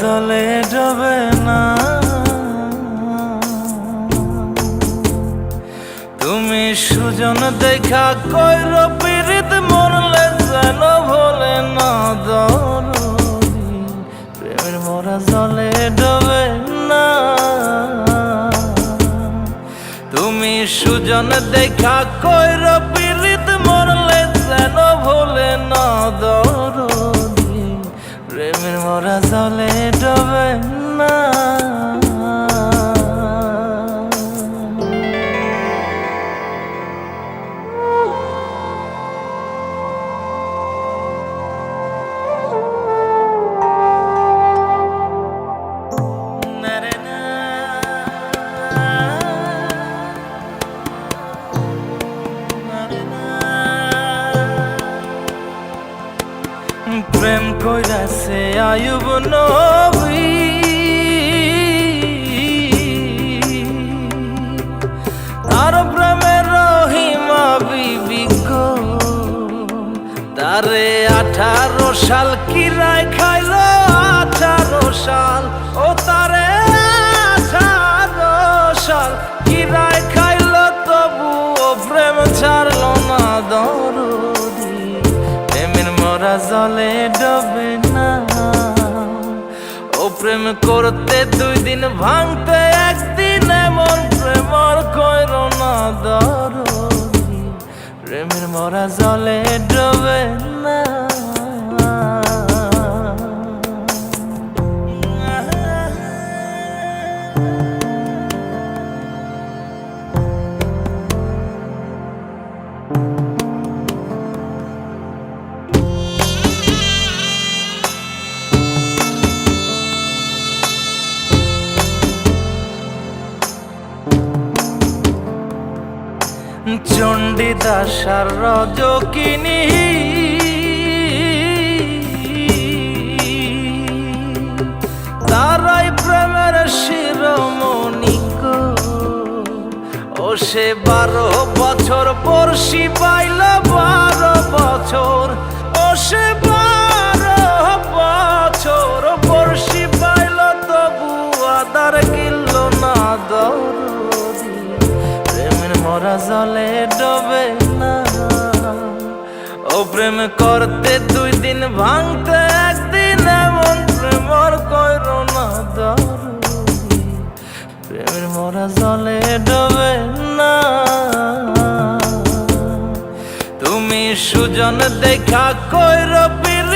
জলে ডোবে না। তুমি সুজন দেখা কইর পীড়িত মরলে যেন ভোলে না দরদি, প্রেমের মরা জলে ডোবে না। তুমি সুজন দেখা কইর পীড়িত মরলে যেন ভোলে না দরদি, প্রেমের মরা জলে ডোবে না। প্রেম কইরাছে আয়ুব নবী, তার প্রেমের রহিমা বিবি গো, তারে 18 সাল কিরায় খাইল 18 সাল, ও তারে 18 সাল কিরায় খাইল, তবু ও প্রেম ছাড়ল না দরদি, প্রেমের মরা জলে ডোবে না। ও প্রেম করতে 2 দিন ভাঙতে 1 দিন, এমন প্রেম আর কইর না দরদি, প্রেমের মরা জলে ডোবে না। চণ্ডীদাস আর রজকিনী, তারাই প্রেমের শিরোমণি গো, ও সে 12 বছর বর্ষি পাইল 12 বছর, ও সে 12 বছর বর্ষি পাইল, তবু আদার কিল না দরদি, প্রেমের মরা জলে ডোবে না। ও প্রেম করতে 2 দিন ভাঙতে 1 দিন, এমন প্রেম আর কইর না দরদি, প্রেমের মরা জলে ডোবে না। তুমি সুজন দেখা কইর পীড়িত